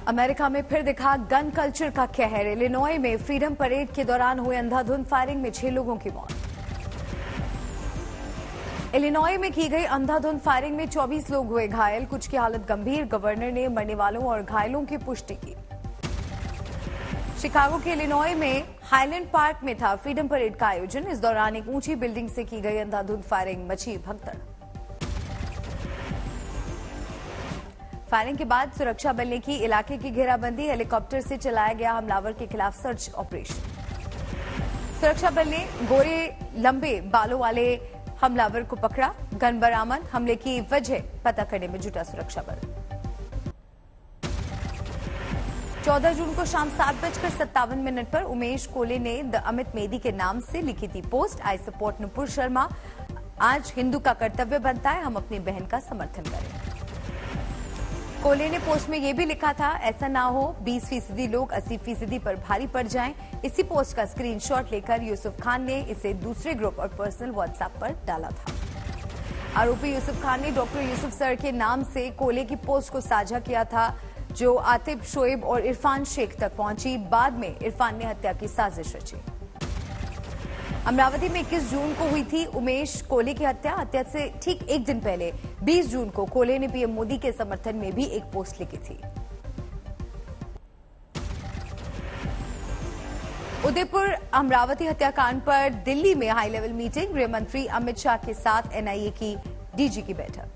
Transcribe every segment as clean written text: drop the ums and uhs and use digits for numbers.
America में फिर दिखा गन कल्चर का कहर। इलिनॉय में फ्रीडम परेड के दौरान हुए अंधाधुंध फायरिंग में 6 लोगों की मौत। इलिनॉय में की गई अंधाधुंध फायरिंग में 24 लोग हुए घायल, कुछ की हालत गंभीर। गवर्नर ने मरने वालों और घायलों की पुष्टि की। शिकागो के इलिनॉय में हाईलैंड पार्क में था फ्रीडम परेड का आयोजन। इस दौरान एक ऊंची बिल्डिंग से की गई अंधाधुंध फायरिंग मची भगदड़। फायरिंग के बाद सुरक्षा बल ने की इलाके की घेराबंदी। हेलीकॉप्टर से चलाया गया हमलावर के खिलाफ सर्च ऑपरेशन। सुरक्षा बल ने गोरे लंबे बालों वाले हमलावर को पकड़ा। गन बरामद। हमले की वजह पता करने में जुटा सुरक्षा बल। 14 जून को शाम 7:57 पर उमेश कोले ने द अमित मेदी के नाम से लिखी थी post, I support Nupur Sharma. आज हिंदू का कर्तव्य बनता है हम अपनी बहन का समर्थन करें। कोले ने पोस्ट में यह भी लिखा था, ऐसा ना हो 20% लोग 80% पर भारी पड़ जाएं। इसी पोस्ट का स्क्रीनशॉट लेकर यूसुफ खान ने इसे दूसरे ग्रुप और पर्सनल व्हाट्सएप पर डाला था। आरोपी यूसुफ खान ने डॉक्टर यूसुफ सर के नाम से कोले की पोस्ट को साझा किया था, जो आतिफ, शोएब और इरफान शेख तक पहुंची। बाद में इरफान ने हत्या की साजिश रची। अमरावती में 21 जून को हुई थी उमेश कोले की हत्या। हत्या से ठीक एक दिन पहले 20 जून को कोले ने पीएम मोदी के समर्थन में भी एक पोस्ट लिखी थी। उदयपुर अमरावती हत्याकांड पर दिल्ली में हाई लेवल मीटिंग। गृह मंत्री अमित शाह के साथ एनआईए की डीजी की बैठक।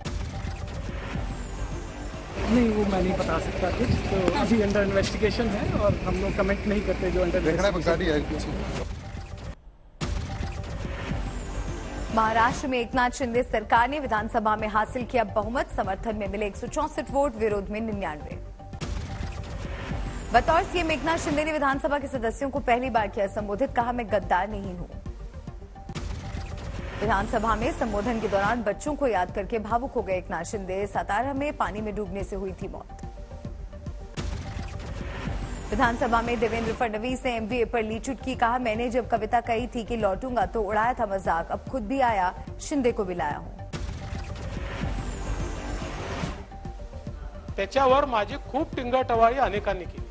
नहीं, वो मैं नहीं बता सकता कुछ, तो अभी अंडर इन्वेस्टिगेशन है और हम लोग कमेंट नहीं करते जो अंडर इन्वेस्टिगेशन। महाराष्ट्र में एकनाथ शिंदे सरकार ने विधानसभा में हासिल किया बहुमत। समर्थन में मिले 164 वोट, विरोध में 99। बतौर सीएम एकनाथ शिंदे ने विधानसभा के सदस्यों को पहली बार किया संबोधित। कहा, मैं गद्दार नहीं हूं। विधानसभा में संबोधन के दौरान बच्चों को याद करके भावुक हो गए एकनाथ शिंदे। सातारा में पानी में डूबने से हुई थी मौत। विधानसभा में देवेंद्र फडणवीस ने एमवीए पर ली चुटकी। कहा, मैंने जब कविता कही थी कि लौटूंगा तो उड़ाया था मजाक, अब खुद भी आया, शिंदे को भी लाया हूं। त्याच्यावर माझी खूप टिंगटवाळी अनेकांनी केली,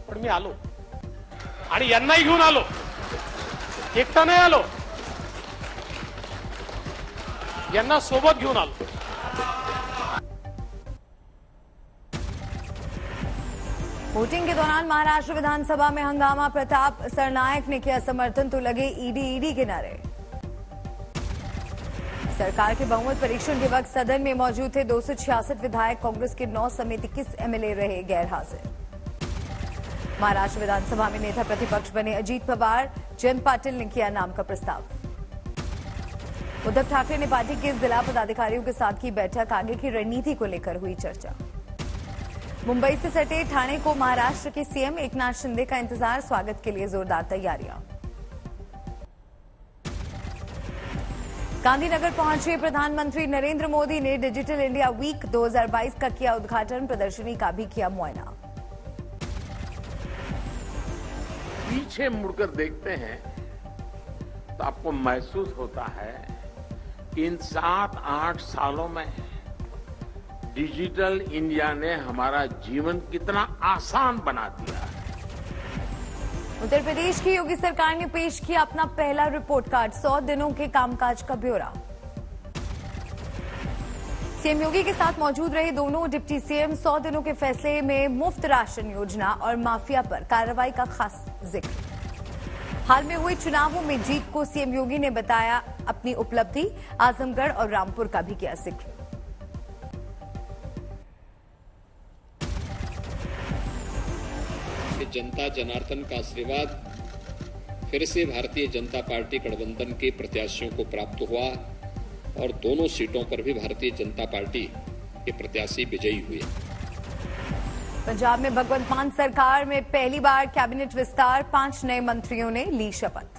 पण मी आलो आणि यांनाही घेऊन आलो, एकटा नाही आलो, यांना सोबत घेऊन आलो। वोटिंग के दौरान महाराष्ट्र विधानसभा में हंगामा। प्रताप सरनायक ने किया समर्थन तो लगे ईडी के नारे। सरकार के बहुमत परीक्षण के वक्त सदन में मौजूद थे 266 विधायक। कांग्रेस के 9 समेत 21 एमएलए रहे गैर हाजिर। महाराष्ट्र विधानसभा में नेता प्रतिपक्ष बने अजीत पवार। जयंत पाटिल ने किया नाम का प्रस्ताव। उद्धव ठाकरे ने पार्टी के जिला पदाधिकारियों के साथ की बैठक। आगे की रणनीति को लेकर हुई चर्चा। मुंबई से सटे ठाणे को महाराष्ट्र के सीएम एकनाथ शिंदे का इंतजार। स्वागत के लिए जोरदार तैयारियां। गांधीनगर पहुंचे प्रधानमंत्री नरेंद्र मोदी ने डिजिटल इंडिया वीक 2022 का किया उद्घाटन। प्रदर्शनी का भी किया मुआयना। पीछे मुड़कर देखते हैं तो आपको महसूस होता है कि इन 7-8 सालों में डिजिटल इंडिया ने हमारा जीवन कितना आसान बना दिया है। उत्तर प्रदेश की योगी सरकार ने पेश किया अपना पहला रिपोर्ट कार्ड। 100 दिनों के कामकाज का ब्यौरा। सीएम योगी के साथ मौजूद रहे दोनों डिप्टी सीएम। 100 दिनों के फैसले में मुफ्त राशन योजना और माफिया पर कार्रवाई का खास जिक्र। हाल में हुए चुनावों में जीत को सीएम योगी ने बताया अपनी उपलब्धि। आजमगढ़ और रामपुर का भी किया जिक्र। जनता जनार्दन का आशीर्वाद फिर से भारतीय जनता पार्टी गठबंधन के प्रत्याशियों को प्राप्त हुआ और दोनों सीटों पर भी भारतीय जनता पार्टी के प्रत्याशी विजयी हुए। पंजाब में भगवंत मान सरकार में पहली बार कैबिनेट विस्तार। 5 नए मंत्रियों ने ली शपथ।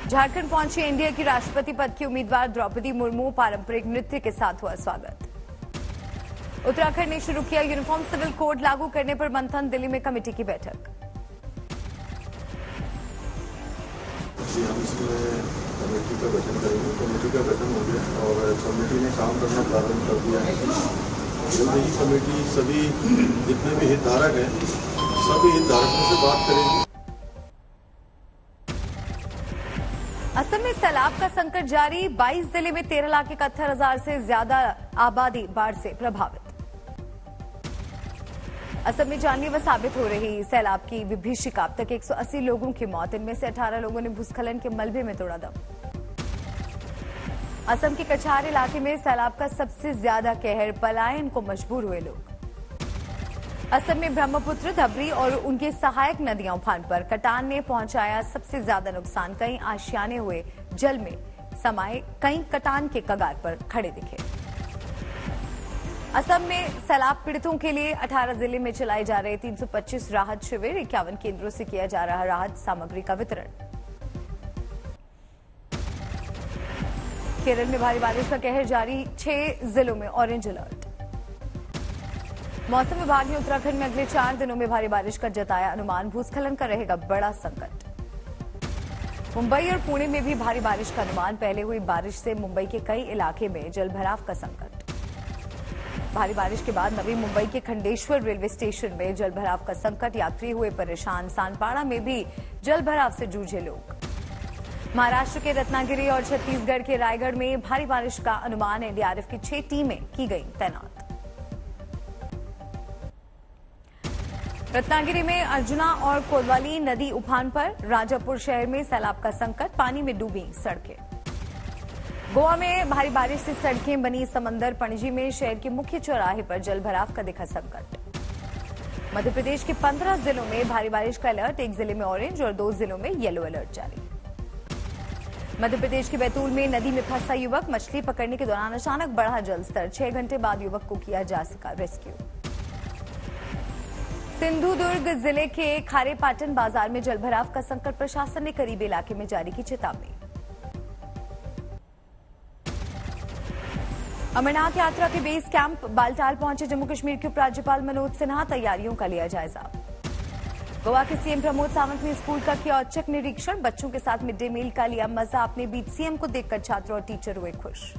झारखंड पहुंची एनडीए की राष्ट्रपति पद की उम्मीदवार द्रौपदी मुर्मू। पारंपरिक नृत्य के साथ हुआ स्वागत। उत्तराखंड ने शुरू किया यूनिफॉर्म सिविल कोड लागू करने पर मंथन। दिल्ली में कमेटी की बैठक। कमेटी का गठन हो गया और कमेटी ने काम करना प्रारंभ कर दिया है जल्द ही कमेटी सभी जितने भी हितधारक हैं सभी हितधारकों से बात करेगी। असम में सैलाब का संकट जारी, 22 जिले में 13,71,000 से ज्यादा आबादी बाढ़ से प्रभावित। असम में जानलेवा साबित हो रही सैलाब की विभीषिका, अब तक 180 लोगों की मौत, इनमें से 18 लोगों ने भूस्खलन के मलबे में तोड़ा दम। असम के कछार इलाके में सैलाब का सबसे ज्यादा कहर, पलायन को मजबूर हुए लोग। असम में ब्रह्मपुत्र, धबरी और उनकी सहायक नदियां उफान पर, कटान ने पहुंचाया सबसे ज्यादा नुकसान, कई आशियाने हुए जल में समाये, कई कटान के कगार पर खड़े दिखे। असम में सैलाब पीड़ितों के लिए 18 जिले में चलाए जा रहे 325 राहत शिविर, 51 केंद्रों से किया जा रहा राहत सामग्री का वितरण। केरल में भारी बारिश का कहर जारी, 6 जिलों में ऑरेंज अलर्ट। मौसम विभाग ने उत्तराखंड में अगले 4 दिनों में भारी बारिश का जताया अनुमान, भूस्खलन का रहेगा बड़ा संकट। मुंबई और पुणे में भी भारी बारिश का अनुमान, पहले हुई बारिश से मुंबई के कई इलाके में जलभराव का संकट। भारी बारिश के बाद नवी मुंबई के खंडेश्वर रेलवे स्टेशन में जलभराव का संकट, यात्री हुए परेशान, सानपाड़ा में भी जलभराव से जूझे लोग। महाराष्ट्र के रत्नागिरी और छत्तीसगढ़ के रायगढ़ में भारी बारिश का अनुमान, एनडीआरएफ की 6 टीमें की गई तैनात। रत्नागिरी में अर्जुना और कोतवाली नदी उफान पर, राजापुर शहर में सैलाब का संकट, पानी में डूबी सड़कें। गोवा में भारी बारिश से सड़कें बनी समंदर, पणजी में शहर के मुख्य चौराहे पर जलभराव का दिखा संकट। मध्य प्रदेश के 15 जिलों में भारी बारिश का अलर्ट, 1 जिले में ऑरेंज और 2 जिलों में येलो अलर्ट जारी। मध्य प्रदेश के बैतूल में नदी में फंसा युवक, मछली पकड़ने के दौरान अचानक बढ़ा जलस्तर, 6 घंटे बाद युवक को किया जा सका रेस्क्यू। सिंधुदुर्ग जिले के खारेपाटन बाजार में जलभराव का संकट, प्रशासन ने करीबी इलाके में जारी की चेतावनी। अमरनाथ यात्रा के बेस कैंप बालटाल पहुंचे जम्मू कश्मीर के उपराज्यपाल मनोज सिन्हा, तैयारियों का लिया जायजा। गोवा के सीएम प्रमोद सावंत ने स्कूल का किया औचक निरीक्षण, बच्चों के साथ मिड डे मील का लिया मजा, अपने बीच सीएम को देखकर छात्र और टीचर हुए खुश।